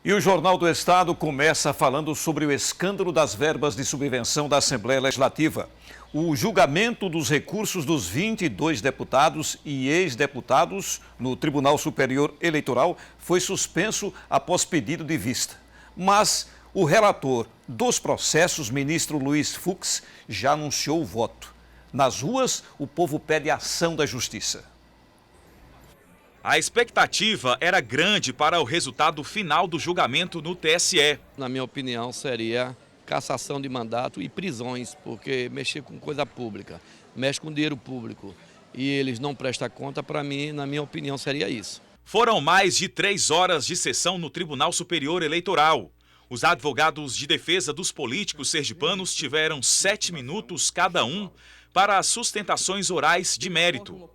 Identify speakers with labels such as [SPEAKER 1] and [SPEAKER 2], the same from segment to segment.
[SPEAKER 1] E o Jornal do Estado começa falando sobre o escândalo das verbas de subvenção da Assembleia Legislativa. O julgamento dos recursos dos 22 deputados e ex-deputados no Tribunal Superior Eleitoral foi suspenso após pedido de vista. Mas o relator dos processos, ministro Luiz Fux, já anunciou o voto. Nas ruas, o povo pede ação da Justiça.
[SPEAKER 2] A expectativa era grande para o resultado final do julgamento no TSE.
[SPEAKER 3] Na minha opinião, seria cassação de mandato e prisões, porque mexer com coisa pública, mexe com dinheiro público e eles não prestam conta, para mim, na minha opinião, seria isso.
[SPEAKER 2] Foram mais de 3 horas de sessão no Tribunal Superior Eleitoral. Os advogados de defesa dos políticos sergipanos tiveram 7 minutos cada um para as sustentações orais de mérito.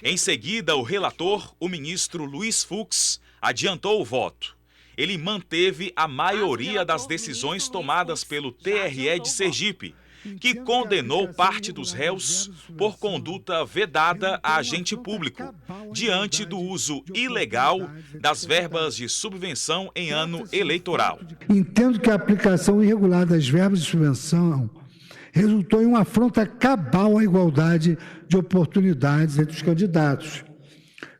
[SPEAKER 2] Em seguida, o relator, o ministro Luiz Fux, adiantou o voto. Ele manteve a maioria das decisões tomadas pelo TRE de Sergipe, que condenou parte dos réus por conduta vedada a agente público, diante do uso ilegal das verbas de subvenção em ano eleitoral.
[SPEAKER 4] Entendo que a aplicação irregular das verbas de subvenção resultou em uma afronta cabal à igualdade de oportunidades entre os candidatos.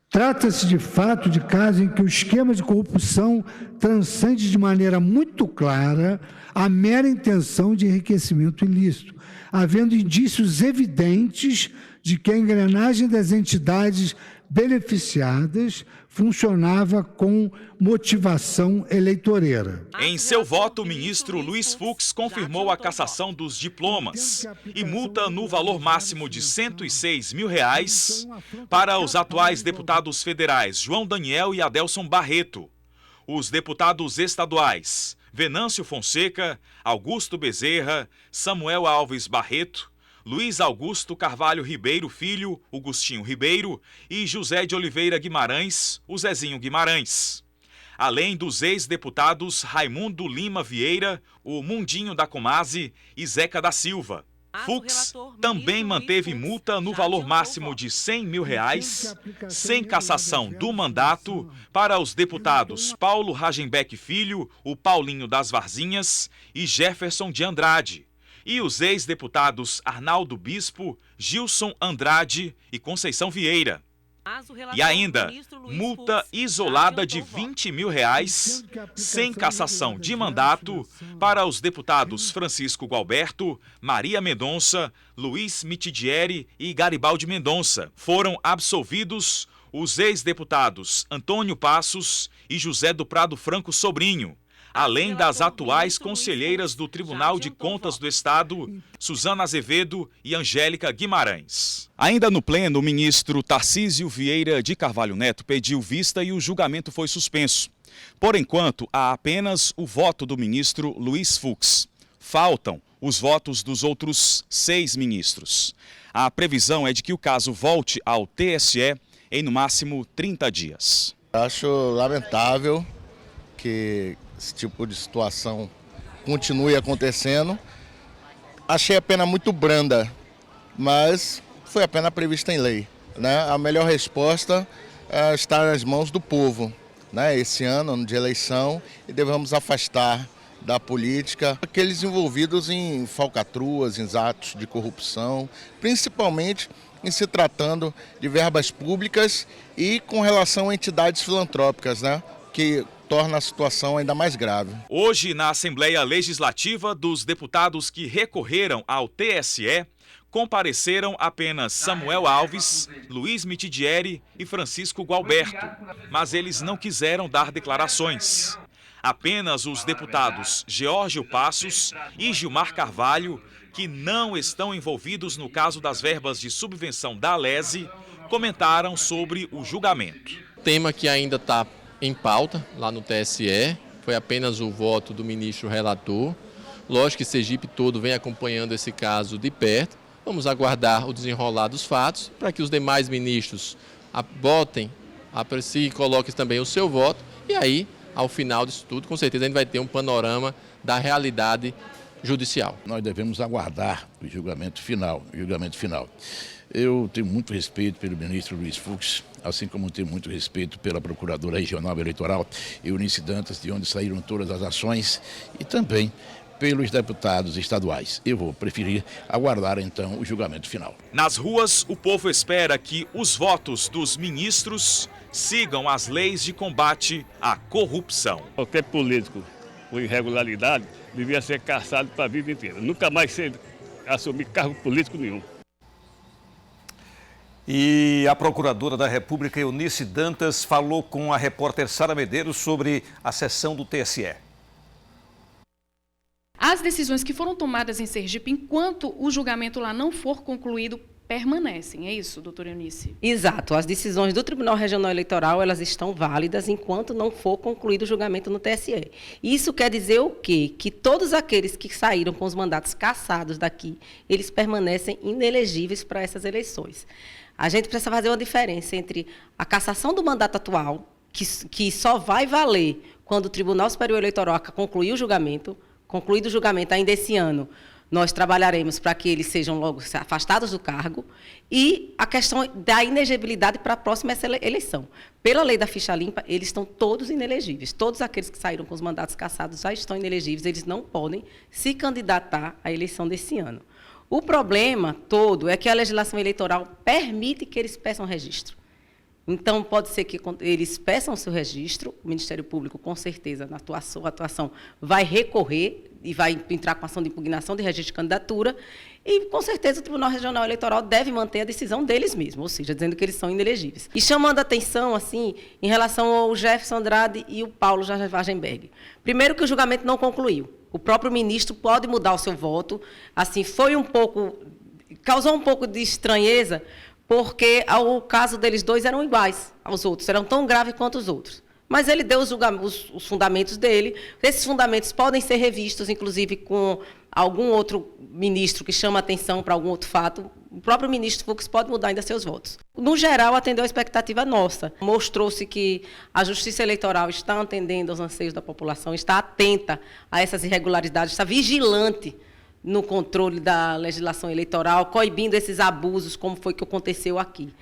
[SPEAKER 4] Trata-se, de fato, de casos em que o esquema de corrupção transcende de maneira muito clara a mera intenção de enriquecimento ilícito, havendo indícios evidentes de que a engrenagem das entidades beneficiadas funcionava com motivação eleitoreira.
[SPEAKER 2] Em seu voto, o ministro Luiz Fux confirmou a cassação dos diplomas e multa no valor máximo de R$ 106 mil para os atuais deputados federais João Daniel e Adelson Barreto. Os deputados estaduais Venâncio Fonseca, Augusto Bezerra, Samuel Alves Barreto, Luiz Augusto Carvalho Ribeiro Filho, Augustinho Ribeiro e José de Oliveira Guimarães, o Zezinho Guimarães. Além dos ex-deputados Raimundo Lima Vieira, o Mundinho da Comase e Zeca da Silva. Fux também manteve multa no valor máximo de R$ 100 mil, sem cassação do mandato, para os deputados Paulo Ragenbeck Filho, o Paulinho das Varzinhas e Jefferson de Andrade, e os ex-deputados Arnaldo Bispo, Gilson Andrade e Conceição Vieira. E ainda, multa isolada de R$ 20 mil, sem cassação de mandato, para os deputados Francisco Gualberto, Maria Mendonça, Luiz Mitidieri e Garibaldi Mendonça. Foram absolvidos os ex-deputados Antônio Passos e José do Prado Franco Sobrinho, além das atuais conselheiras do Tribunal de Contas do Estado, Suzana Azevedo e Angélica Guimarães. Ainda no pleno, o ministro Tarcísio Vieira de Carvalho Neto pediu vista e o julgamento foi suspenso. Por enquanto, há apenas o voto do ministro Luiz Fux. Faltam os votos dos outros 6 ministros. A previsão é de que o caso volte ao TSE em no máximo 30 dias.
[SPEAKER 5] Acho lamentável que esse tipo de situação continue acontecendo. Achei a pena muito branda, mas foi a pena prevista em lei, né? A melhor resposta está nas mãos do povo, né? Esse ano de eleição, e devemos afastar da política aqueles envolvidos em falcatruas, em atos de corrupção, principalmente em se tratando de verbas públicas e com relação a entidades filantrópicas, né? Que torna a situação ainda mais grave.
[SPEAKER 2] Hoje, na Assembleia Legislativa, dos deputados que recorreram ao TSE, compareceram apenas Samuel Alves, Luiz Mitidieri e Francisco Gualberto, mas eles não quiseram dar declarações. Apenas os deputados Geórgio Passos e Gilmar Carvalho, que não estão envolvidos no caso das verbas de subvenção da Alesi, comentaram sobre o julgamento.
[SPEAKER 3] Tema que ainda está em pauta lá no TSE, foi apenas o voto do ministro relator. Lógico que Sergipe todo vem acompanhando esse caso de perto. Vamos aguardar o desenrolar dos fatos para que os demais ministros votem, apreciem e coloquem também o seu voto. E aí, ao final disso tudo, com certeza a gente vai ter um panorama da realidade judicial.
[SPEAKER 6] Nós devemos aguardar o julgamento final. Eu tenho muito respeito pelo ministro Luiz Fux, assim como tenho muito respeito pela Procuradora Regional Eleitoral, Eunice Dantas, de onde saíram todas as ações, e também pelos deputados estaduais. Eu vou preferir aguardar, então, o julgamento final.
[SPEAKER 2] Nas ruas, o povo espera que os votos dos ministros sigam as leis de combate à corrupção.
[SPEAKER 7] Qualquer político com irregularidade devia ser caçado para a vida inteira. Nunca mais assumir cargo político nenhum.
[SPEAKER 1] E a Procuradora da República, Eunice Dantas, falou com a repórter Sara Medeiros sobre a sessão do TSE.
[SPEAKER 8] As decisões que foram tomadas em Sergipe, enquanto o julgamento lá não for concluído, permanecem. É isso, doutora Eunice?
[SPEAKER 9] Exato. As decisões do Tribunal Regional Eleitoral, elas estão válidas enquanto não for concluído o julgamento no TSE. Isso quer dizer o quê? Que todos aqueles que saíram com os mandatos cassados daqui, eles permanecem inelegíveis para essas eleições. A gente precisa fazer uma diferença entre a cassação do mandato atual, que só vai valer quando o Tribunal Superior Eleitoral concluir o julgamento. Concluído o julgamento ainda esse ano, nós trabalharemos para que eles sejam logo afastados do cargo, e a questão da inegibilidade para a próxima eleição. Pela lei da ficha limpa, eles estão todos inelegíveis. Todos aqueles que saíram com os mandatos cassados já estão inelegíveis, eles não podem se candidatar à eleição desse ano. O problema todo é que a legislação eleitoral permite que eles peçam registro. Então, pode ser que eles peçam o seu registro, o Ministério Público, com certeza, na atuação, vai recorrer e vai entrar com ação de impugnação de registro de candidatura, e, com certeza, o Tribunal Regional Eleitoral deve manter a decisão deles mesmos, ou seja, dizendo que eles são inelegíveis. E chamando a atenção, assim, em relação ao Jefferson Andrade e o Paulo Wagenberg. Primeiro, que o julgamento não concluiu. O próprio ministro pode mudar o seu voto. Assim, causou um pouco de estranheza, porque o caso deles dois eram iguais aos outros, eram tão graves quanto os outros. Mas ele deu os fundamentos dele. Esses fundamentos podem ser revistos, inclusive, com algum outro ministro que chama atenção para algum outro fato. O próprio ministro Fux pode mudar ainda seus votos. No geral, atendeu a expectativa nossa. Mostrou-se que a Justiça Eleitoral está atendendo aos anseios da população, está atenta a essas irregularidades, está vigilante no controle da legislação eleitoral, coibindo esses abusos, como foi que aconteceu aqui.